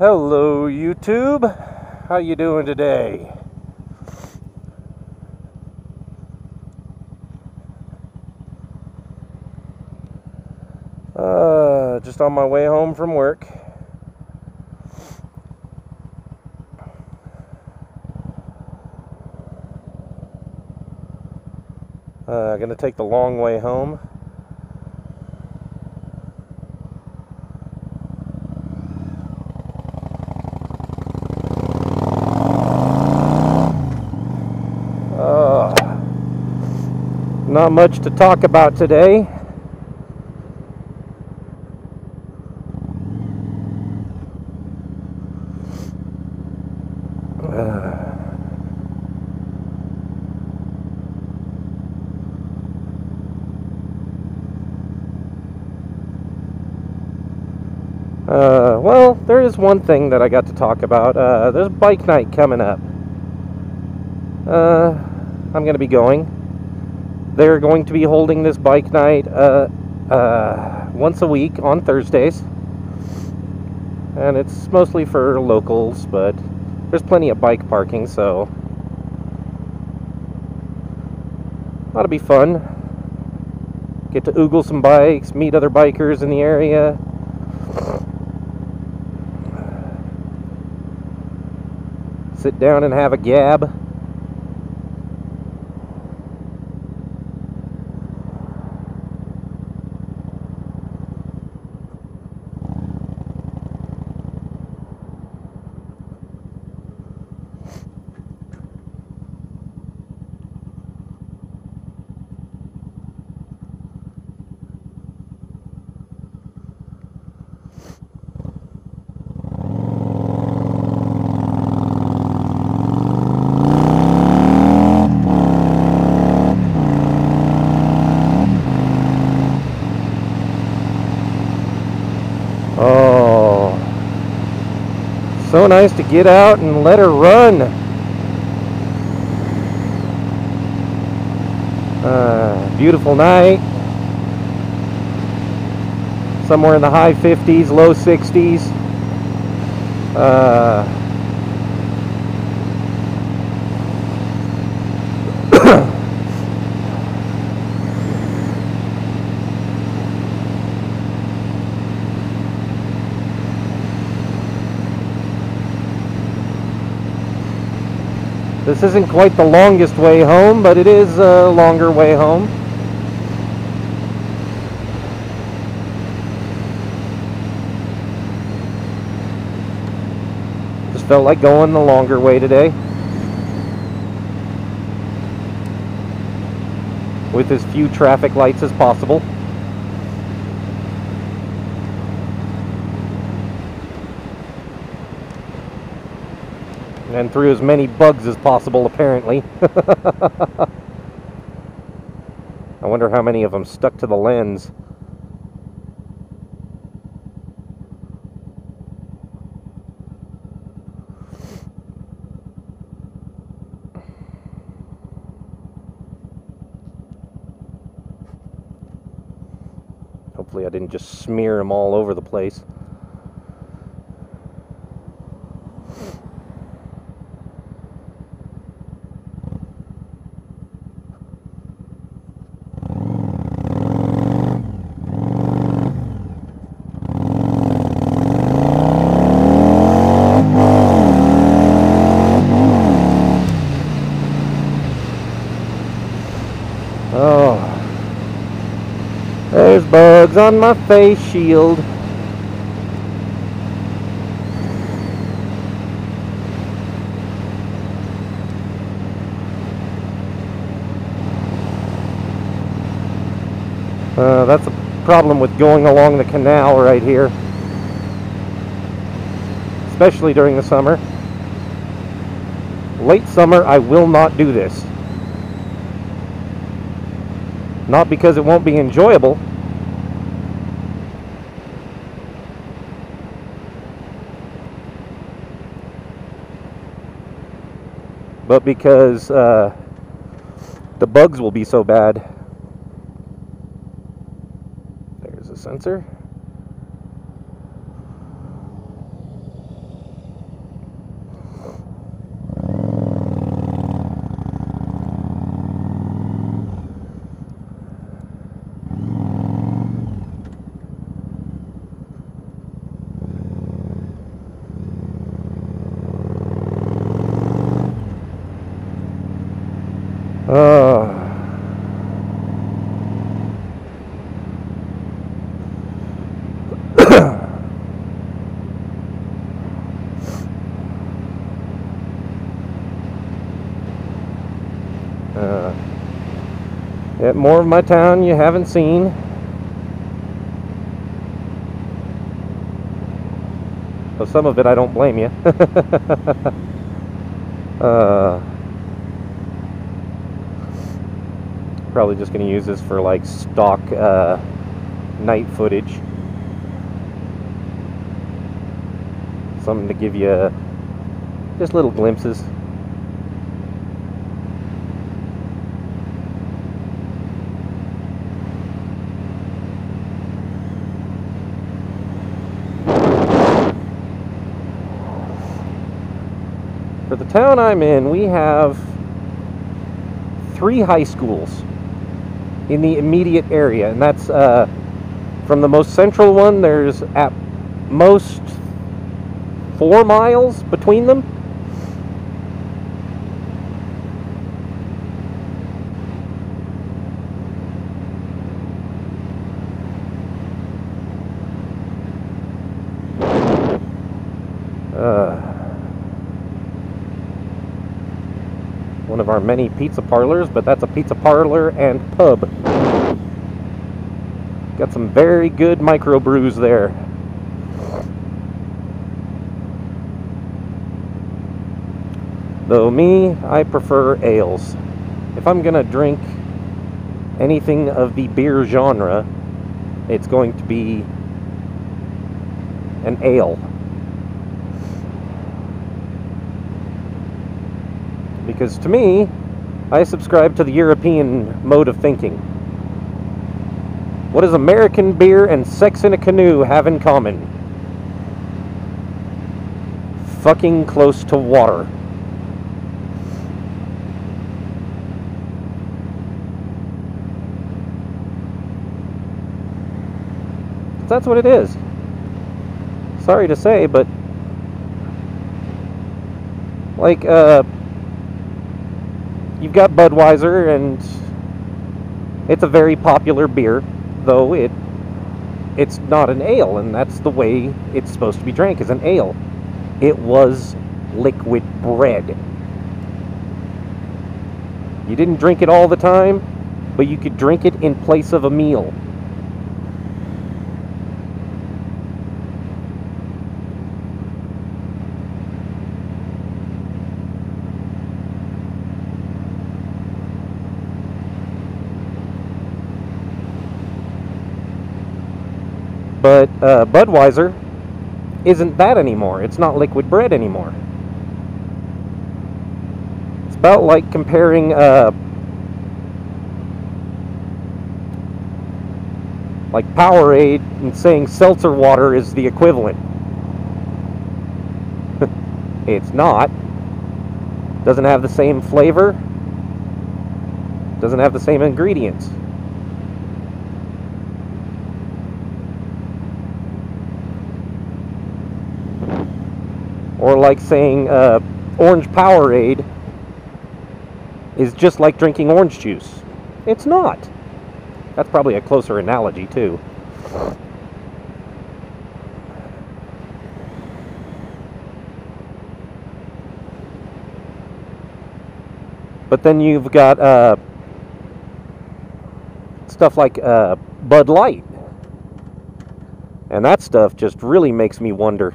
Hello YouTube, how you doing today? Just on my way home from work. Gonna take the long way home. Not much to talk about today. Well, there is one thing that I got to talk about. There's bike night coming up. I'm going to be going. They're going to be holding this bike night once a week on Thursdays. And it's mostly for locals, but there's plenty of bike parking, so ought to be fun. Get to oogle some bikes, meet other bikers in the area. Sit down and have a gab. Oh, so nice to get out and let her run. Beautiful night. Somewhere in the high 50s, low 60s. This isn't quite the longest way home, but it is a longer way home. Just felt like going the longer way today. With as few traffic lights as possible. And through as many bugs as possible, apparently. I wonder how many of them stuck to the lens. Hopefully I didn't just smear them all over the place. Oh, there's bugs on my face shield. That's a problem with going along the canal right here, especially during the summer. Late summer, I will not do this. Not because it won't be enjoyable, but because the bugs will be so bad. There's a sensor. Uh, Yet more of my town you haven't seen. Well, some of it I don't blame you. Probably just going to use this for like stock night footage. Something to give you just little glimpses. For the town I'm in, we have 3 high schools in the immediate area, and that's from the most central one, there's at most 4 miles between them. One of our many pizza parlors, but that's a pizza parlor and pub. Got some very good microbrews there. Though me, I prefer ales. If I'm gonna drink anything of the beer genre, it's going to be an ale. Because to me, I subscribe to the European mode of thinking. What does American beer and sex in a canoe have in common? Fucking close to water. That's what it is. Sorry to say, but like you've got Budweiser, and it's a very popular beer, though it's not an ale, and that's the way it's supposed to be drank, as an ale. It was liquid bread. You didn't drink it all the time, but you could drink it in place of a meal. But Budweiser isn't that anymore. It's not liquid bread anymore. It's about like comparing like Powerade and saying seltzer water is the equivalent. It's not. Doesn't have the same flavor. Doesn't have the same ingredients. Or like saying orange Powerade is just like drinking orange juice. It's not. That's probably a closer analogy, too. But then you've got stuff like Bud Light. And that stuff just really makes me wonder.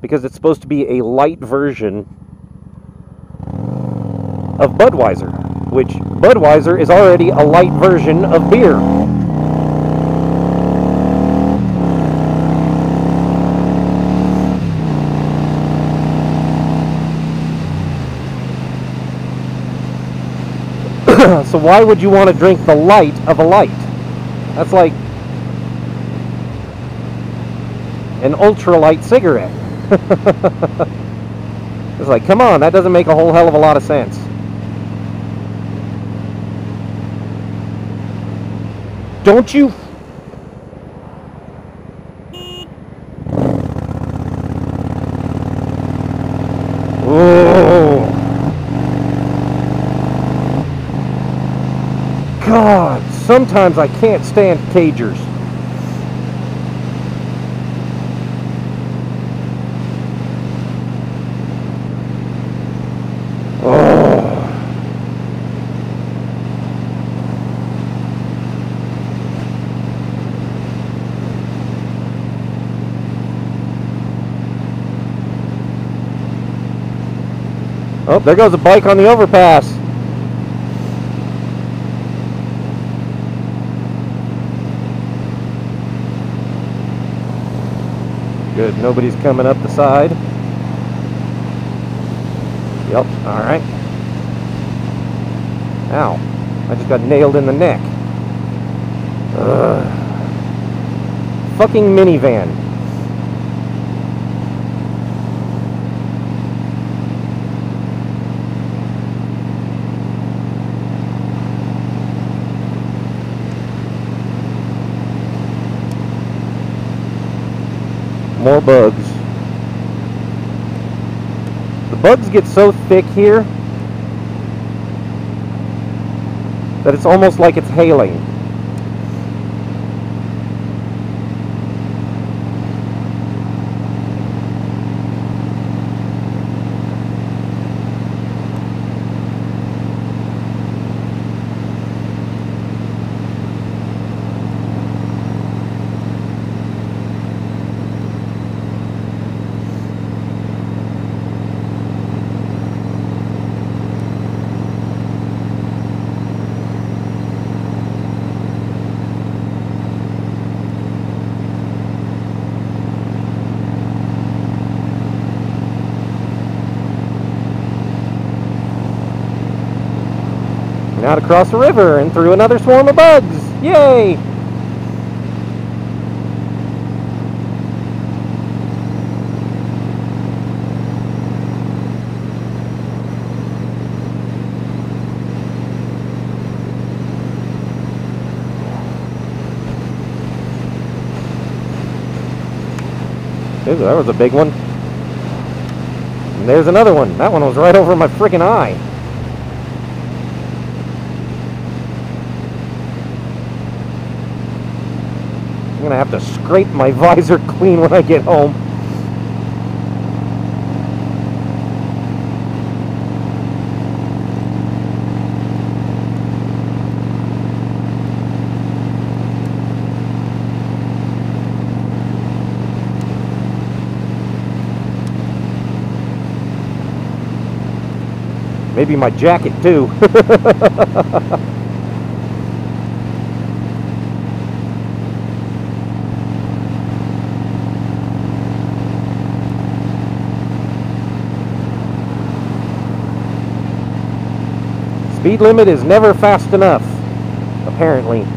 Because it's supposed to be a light version of Budweiser, which Budweiser is already a light version of beer. So why would you want to drink the light of a light? That's like an ultralight cigarette. It's like, come on, that doesn't make a whole hell of a lot of sense. Don't you? Oh. sometimes I can't stand cagers. Oh, there goes a bike on the overpass. Good, nobody's coming up the side. Yep, alright. Ow, I just got nailed in the neck. Fucking minivan. More bugs. The bugs get so thick here that it's almost like it's hailing. Out across the river and through another swarm of bugs. Yay! Ooh, that was a big one. And there's another one. That one was right over my freaking eye. I'm gonna have to scrape my visor clean when I get home. Maybe my jacket too. Speed limit is never fast enough, apparently.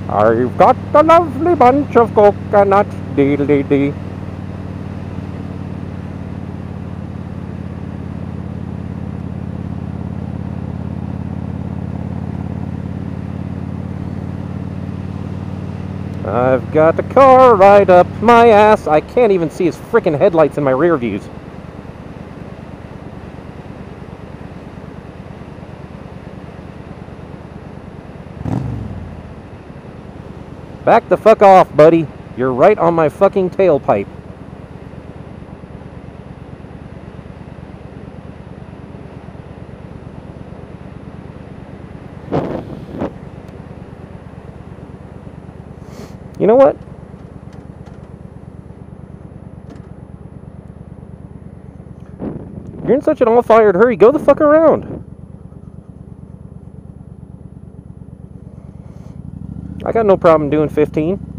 I've got a lovely bunch of coconuts, dee-dee-dee. I've got the car right up my ass. I can't even see his frickin' headlights in my rear views. Back the fuck off, buddy. You're right on my fucking tailpipe. You know what? You're in such an all-fired hurry. Go the fuck around. I got no problem doing 15.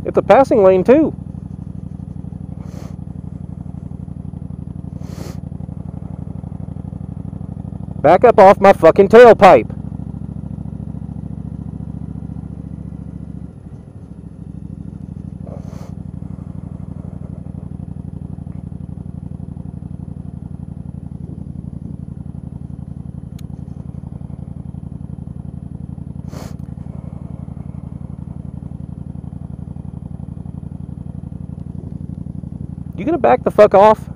It's a passing lane too. Back up off my fucking tailpipe. You gonna back the fuck off?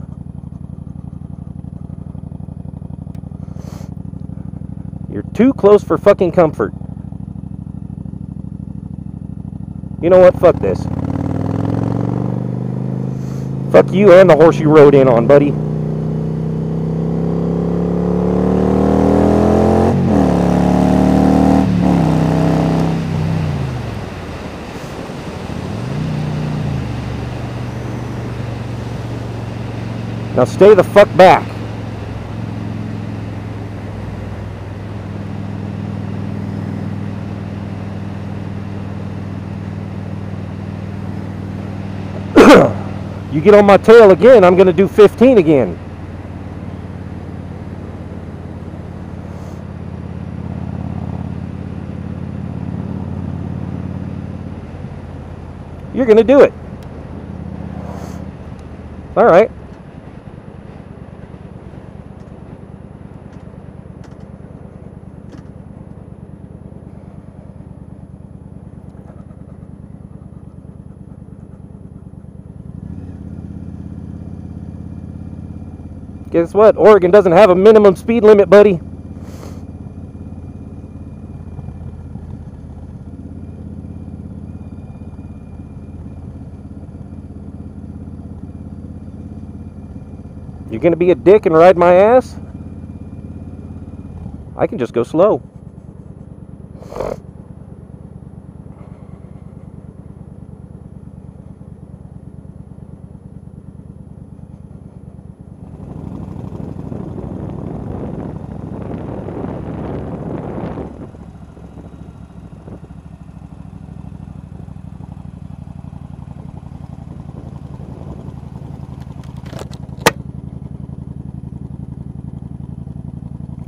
You're too close for fucking comfort. You know what? Fuck this. Fuck you and the horse you rode in on, buddy. Now stay the fuck back. You get on my tail again, I'm going to do 15 again. You're going to do it. All right. Guess what? Oregon doesn't have a minimum speed limit, buddy. You're gonna be a dick and ride my ass? I can just go slow.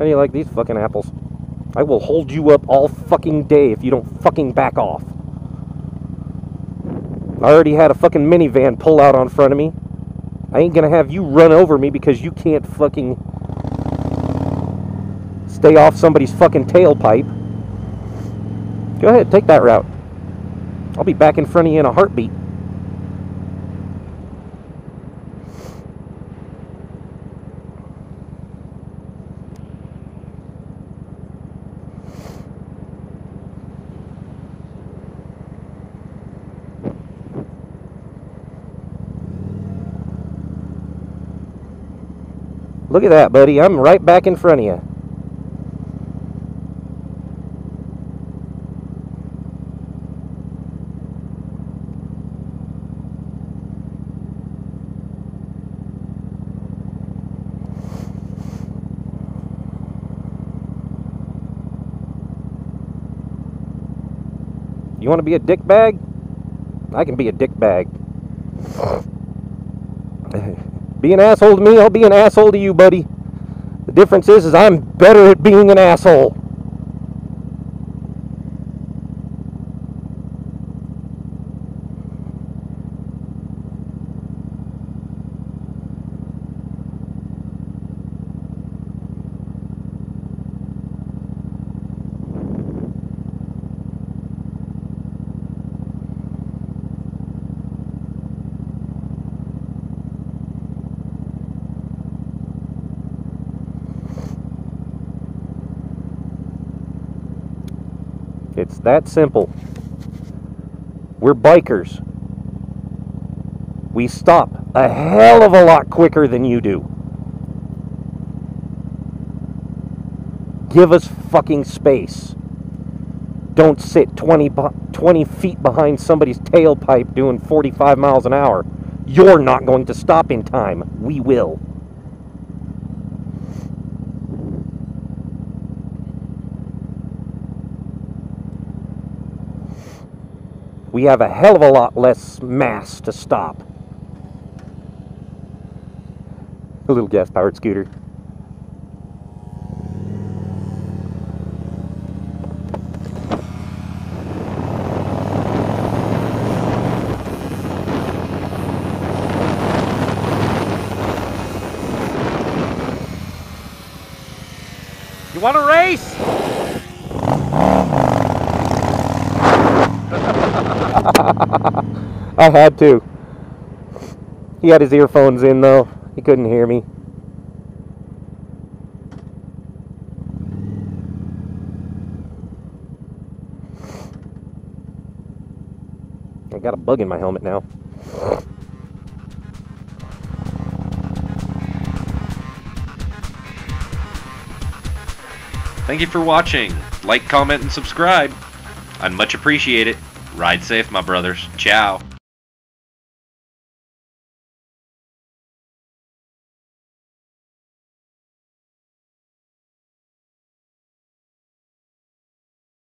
How do you like these fucking apples? I will hold you up all fucking day if you don't fucking back off. I already had a fucking minivan pull out on front of me. I ain't gonna have you run over me because you can't fucking stay off somebody's fucking tailpipe. Go ahead, take that route. I'll be back in front of you in a heartbeat. Look at that, buddy. I'm right back in front of you. You want to be a dick bag? I can be a dick bag. Be an asshole to me, I'll be an asshole to you, buddy. The difference is I'm better at being an asshole. It's that simple. We're bikers. We stop a hell of a lot quicker than you do. Give us fucking space. Don't sit 20 feet behind somebody's tailpipe doing 45 miles an hour. You're not going to stop in time. We will. We have a hell of a lot less mass to stop. A little gas-powered scooter. You want to race? I had to. He had his earphones in though. He couldn't hear me. I got a bug in my helmet now. Thank you for watching. Like, comment, and subscribe. I'd much appreciate it. Ride safe, my brothers. Ciao.